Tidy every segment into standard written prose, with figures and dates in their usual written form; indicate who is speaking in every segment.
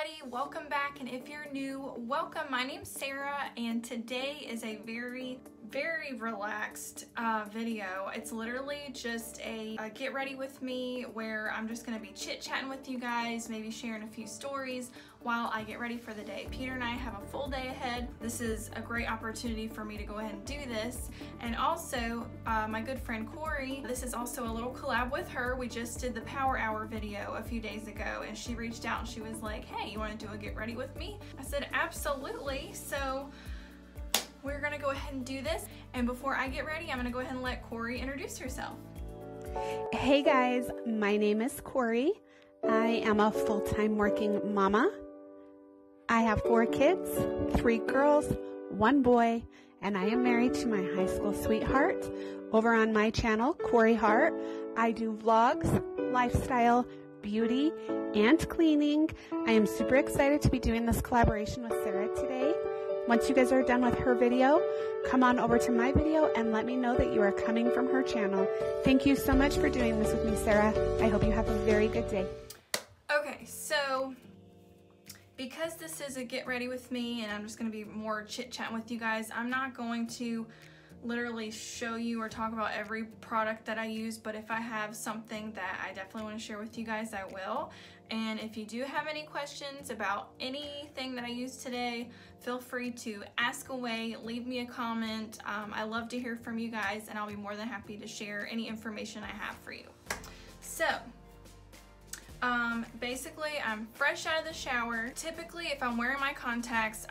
Speaker 1: everybody, welcome back, and if you're new, welcome. My name's Sarah and today is a very relaxed video. It's literally just a get ready with me where I'm just gonna be chit-chatting with you guys, maybe sharing a few stories while I get ready for the day. Peter and I have a full day ahead. This is a great opportunity for me to go ahead and do this. And also my good friend Corey, this is also a little collab with her. We just did the Power Hour video a few days ago and she reached out and she was like, hey, you want to do a get ready with me? I said absolutely. So we're gonna go ahead and do this. And before I get ready, I'm gonna go ahead and let Corey introduce herself.
Speaker 2: Hey guys, my name is Corey. I am a full-time working mama. I have 4 kids, 3 girls, 1 boy, and I am married to my high school sweetheart. Over on my channel, Corey Hart, I do vlogs, lifestyle, beauty, and cleaning. I am super excited to be doing this collaboration with Sarah today. Once you guys are done with her video, come on over to my video and let me know that you are coming from her channel. Thank you so much for doing this with me, Sarah. I hope you have a very good day.
Speaker 1: Okay, so because this is a get ready with me and I'm just going to be more chit-chatting with you guys, I'm not going to literally show you or talk about every product that I use, but if I have something that I definitely want to share with you guys, I will. And if you do have any questions about anything that I used today, feel free to ask away, leave me a comment. I love to hear from you guys and I'll be more than happy to share any information I have for you. So basically I'm fresh out of the shower. Typically if I'm wearing my contacts,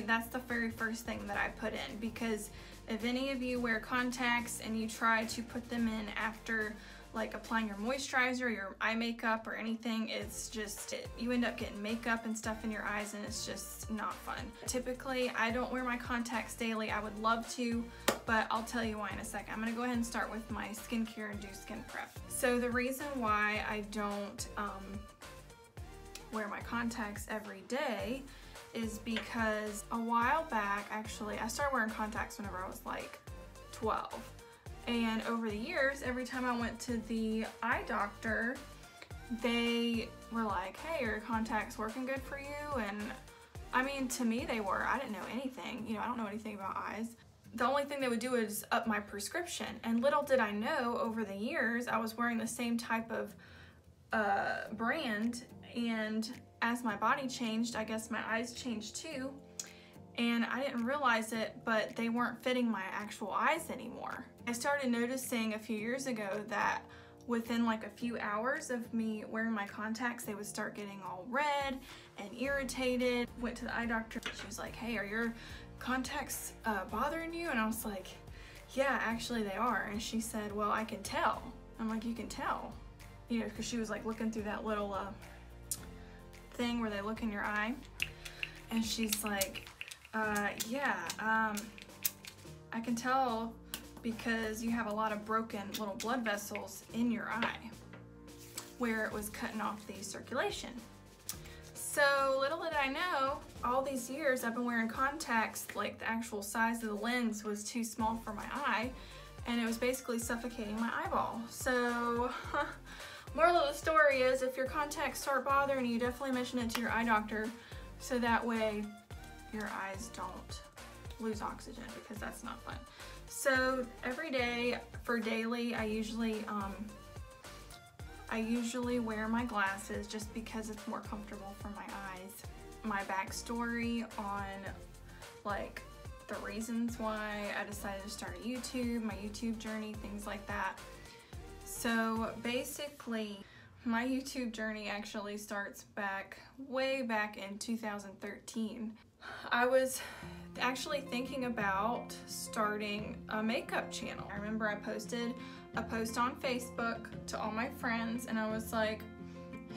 Speaker 1: that's the very first thing that I put in, because if any of you wear contacts and you try to put them in after like applying your moisturizer, your eye makeup or anything, it's just, you end up getting makeup and stuff in your eyes and it's just not fun. Typically I don't wear my contacts daily. I would love to, but I'll tell you why in a second. I'm gonna go ahead and start with my skincare and do skin prep. So the reason why I don't wear my contacts every day is because a while back, actually, I started wearing contacts whenever I was like 12. And over the years, every time I went to the eye doctor, they were like, hey, are your contacts working good for you? And I mean, to me, they were. I didn't know anything. You know, I don't know anything about eyes. The only thing they would do is up my prescription. And little did I know, over the years, I was wearing the same type of brand, and as my body changed, I guess my eyes changed too, and I didn't realize it, but they weren't fitting my actual eyes anymore. I started noticing a few years ago that within like a few hours of me wearing my contacts, they would start getting all red and irritated. Went to the eye doctor, she was like, hey, are your contacts bothering you? And I was like, yeah, actually they are. And she said, well, I can tell. I'm like, you can tell? You know, because she was like looking through that little thing where they look in your eye, and she's like, yeah, I can tell because you have a lot of broken little blood vessels in your eye where it was cutting off the circulation. So little did I know, all these years I've been wearing contacts, like the actual size of the lens was too small for my eye, and it was basically suffocating my eyeball. So moral of the story is, if your contacts start bothering you, definitely mention it to your eye doctor so that way your eyes don't lose oxygen, because that's not fun. So every day for daily, I usually wear my glasses just because it's more comfortable for my eyes. My backstory on like the reasons why I decided to start YouTube, my YouTube journey, things like that. So basically, my YouTube journey actually starts way back in 2013. I was actually thinking about starting a makeup channel. I remember I posted a post on Facebook to all my friends and I was like,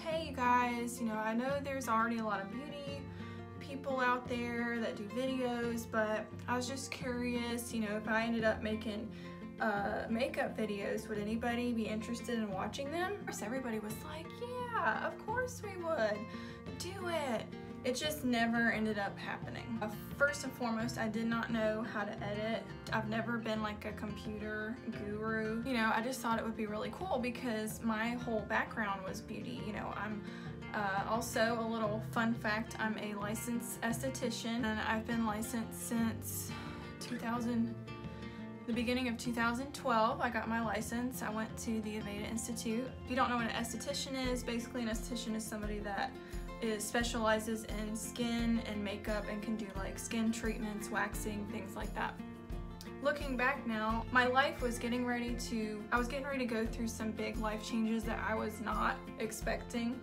Speaker 1: hey you guys, you know, I know there's already a lot of beauty people out there that do videos, but I was just curious, you know, if I ended up making makeup videos, would anybody be interested in watching them? Of course, everybody was like, yeah, of course we would. Do it. It just never ended up happening. First and foremost, I did not know how to edit. I've never been like a computer guru. You know, I just thought it would be really cool because my whole background was beauty. You know, I'm Also, a little fun fact, I'm a licensed esthetician, and I've been licensed since the beginning of 2012. I got my license. I went to the Aveda Institute. If you don't know what an esthetician is, basically an esthetician is somebody that specializes in skin and makeup and can do like skin treatments, waxing, things like that. Looking back now, my life was getting ready to go through some big life changes that I was not expecting.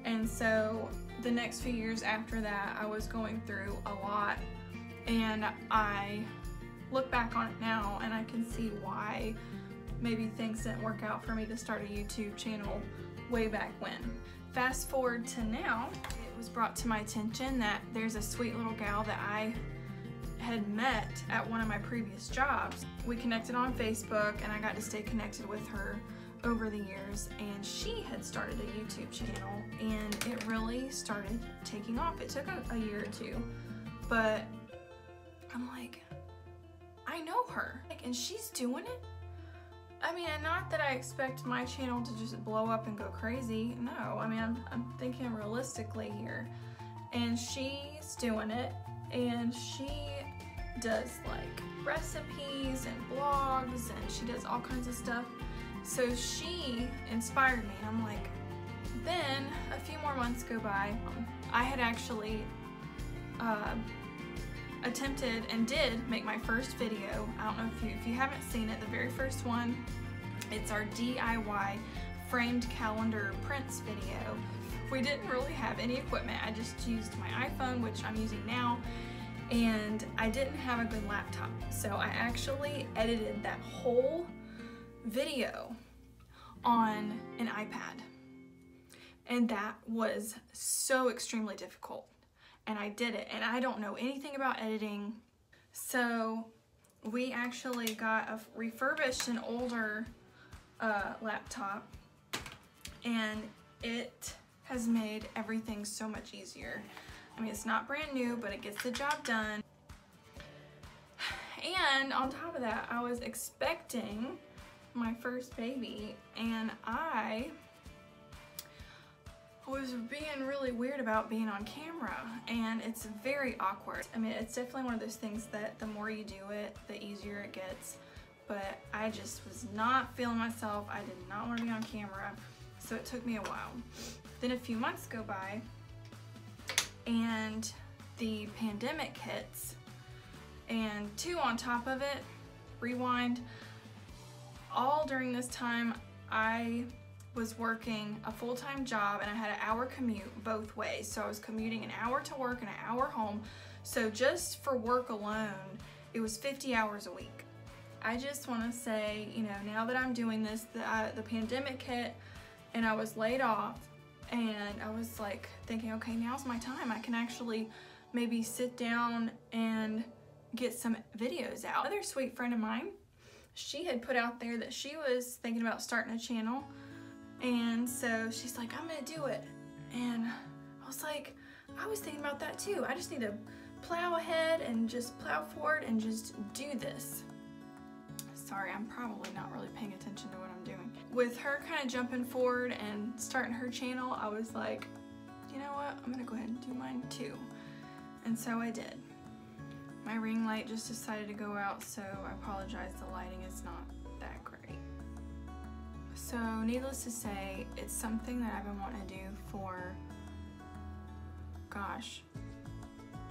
Speaker 1: And so the next few years after that, I was going through a lot, and I look back on it now and I can see why maybe things didn't work out for me to start a YouTube channel way back when. Fast forward to now, it was brought to my attention that there's a sweet little gal that I had met at one of my previous jobs. We connected on Facebook, and I got to stay connected with her over the years, and she had started a YouTube channel, and it really started taking off. It took a year or two, but I'm like, I know her, and she's doing it. I mean, not that I expect my channel to just blow up and go crazy. No, I mean, I'm thinking realistically here. And she's doing it, and she does like recipes and blogs, and she does all kinds of stuff. So she inspired me, and I'm like, then a few more months go by. I had actually attempted and did make my first video. I don't know if you haven't seen it, the very first one, it's our DIY framed calendar prints video. We didn't really have any equipment. I just used my iPhone, which I'm using now, and I didn't have a good laptop. So I actually edited that whole video on an iPad, and that was so extremely difficult. And I did it, and I don't know anything about editing. So we actually got refurbished an older laptop, and it has made everything so much easier. I mean, it's not brand new, but it gets the job done. And on top of that, I was expecting my first baby, and I was being really weird about being on camera, and it's very awkward. I mean, it's definitely one of those things that the more you do it, the easier it gets, but I just was not feeling myself. I did not want to be on camera, so it took me a while. Then a few months go by, and the pandemic hits, and two on top of it, rewind, all during this time, I was working a full-time job, and I had an hour commute both ways. So I was commuting an hour to work and an hour home. So just for work alone, it was 50 hours a week. I just want to say, you know, now that I'm doing this, the pandemic hit, and I was laid off, and I was like thinking, okay, now's my time. I can actually maybe sit down and get some videos out. Another sweet friend of mine, she had put out there that she was thinking about starting a channel. And so she's like, I'm gonna do it. And I was like, I was thinking about that too. I just need to plow ahead and just plow forward and just do this. Sorry, I'm probably not really paying attention to what I'm doing. With her kind of jumping forward and starting her channel, I was like, you know what? I'm gonna go ahead and do mine too. And so I did. My ring light just decided to go out, so I apologize, the lighting is not that great. So needless to say, it's something that I've been wanting to do for, gosh,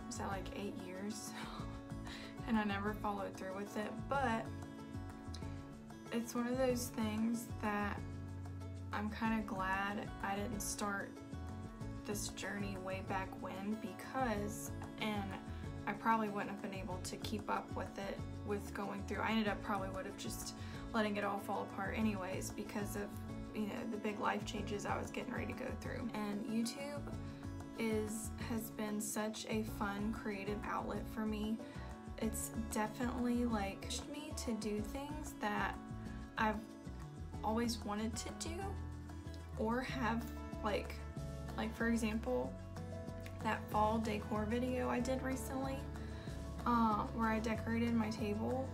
Speaker 1: was that like 8 years? And I never followed through with it, but it's one of those things that I'm kind of glad I didn't start this journey way back when, because, and I probably wouldn't have been able to keep up with it with going through. I ended up probably would have just letting it all fall apart anyways because of, you know, the big life changes I was getting ready to go through. And YouTube has been such a fun creative outlet for me. It's definitely like pushed me to do things that I've always wanted to do or have, like for example, that fall decor video I did recently, where I decorated my table.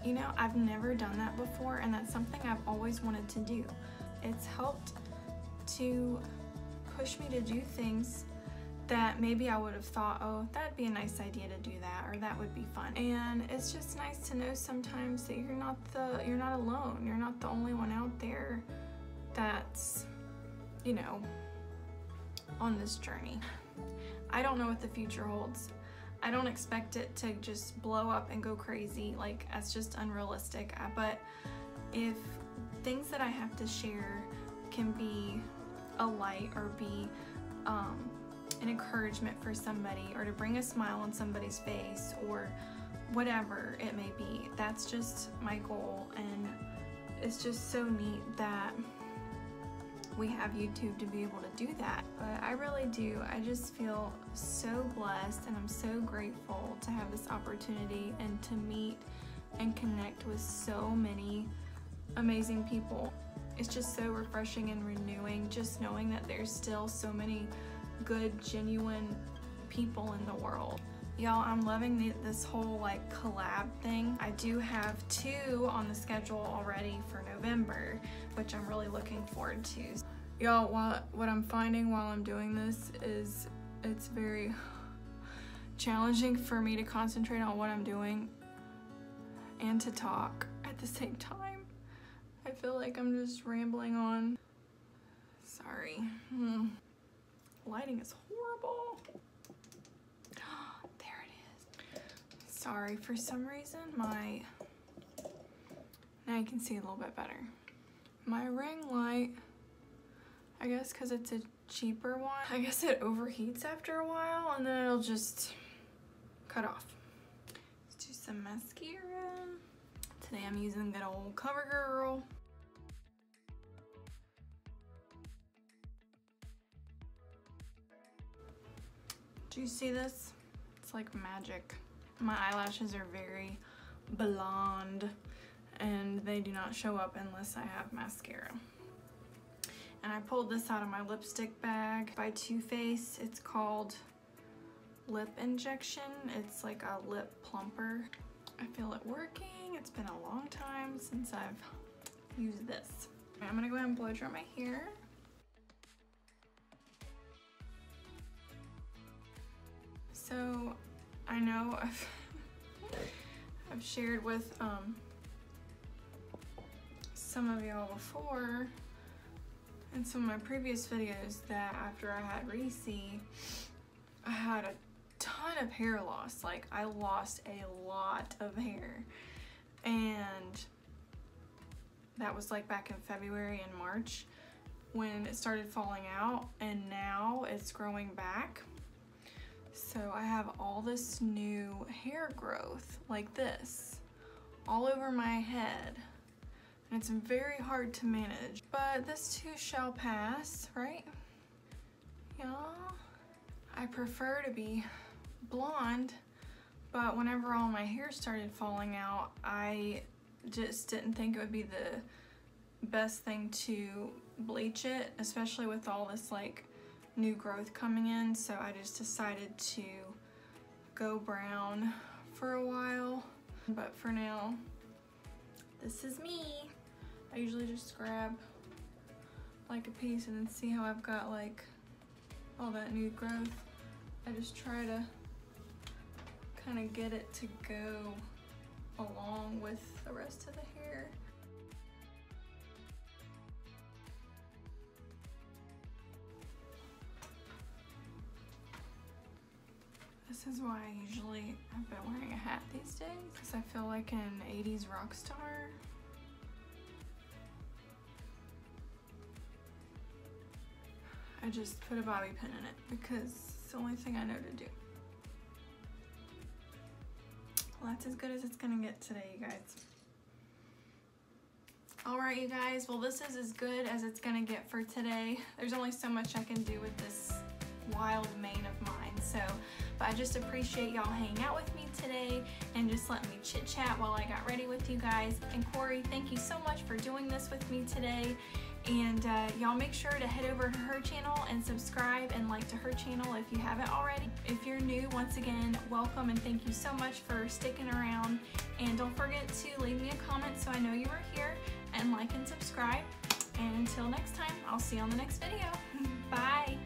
Speaker 1: You know, I've never done that before, and that's something I've always wanted to do. It's helped to push me to do things that maybe I would have thought, oh, that'd be a nice idea to do that, or that would be fun. And it's just nice to know sometimes that you're not alone. You're not the only one out there that's, you know, on this journey. I don't know what the future holds. I don't expect it to just blow up and go crazy. Like, that's just unrealistic. But if things that I have to share can be a light or be an encouragement for somebody, or to bring a smile on somebody's face, or whatever it may be, that's just my goal. And it's just so neat that we have YouTube to be able to do that. But I really do, I just feel so blessed, and I'm so grateful to have this opportunity and to meet and connect with so many amazing people. It's just so refreshing and renewing, just knowing that there's still so many good, genuine people in the world. Y'all, I'm loving this whole like collab thing. I do have 2 on the schedule already for November, which I'm really looking forward to. Y'all, what I'm finding while I'm doing this is it's very challenging for me to concentrate on what I'm doing and to talk at the same time. I feel like I'm just rambling on. Sorry. Lighting is horrible. There it is. Sorry, for some reason now you can see a little bit better. My ring light, I guess because it's a cheaper one, I guess it overheats after a while and then it'll just cut off. Let's do some mascara. Today I'm using good old CoverGirl. Do you see this? It's like magic. My eyelashes are very blonde and they do not show up unless I have mascara. And I pulled this out of my lipstick bag by Too Faced. It's called Lip Injection. It's like a lip plumper. I feel it working. It's been a long time since I've used this. I'm gonna go ahead and blow dry my hair. So I know I've shared with some of y'all before in some of my previous videos that after I had Reese, I had a ton of hair loss. Like, I lost a lot of hair, and that was like back in February and March when it started falling out, and now it's growing back. So I have all this new hair growth like this all over my head, and it's very hard to manage, but this too shall pass, right? Yeah. I prefer to be blonde, but whenever all my hair started falling out, I just didn't think it would be the best thing to bleach it, especially with all this like new growth coming in. So I just decided to go brown for a while, but for now this is me. I usually just grab like a piece and then see how I've got like all that new growth. I just try to kind of get it to go along with the rest of the hair. This is why I usually have been wearing a hat these days, because I feel like an 80s rock star. I just put a bobby pin in it because it's the only thing I know to do. Well, that's as good as it's gonna get today, you guys. Alright, you guys, well, this is as good as it's gonna get for today. There's only so much I can do with this wild mane of mine, so, but I just appreciate y'all hanging out with me today and just letting me chit chat while I got ready with you guys. And Corey, thank you so much for doing this with me today. And y'all make sure to head over to her channel and subscribe and like to her channel if you haven't already. If you're new, once again, welcome and thank you so much for sticking around. And don't forget to leave me a comment so I know you were here, and like and subscribe. And until next time, I'll see you on the next video. Bye.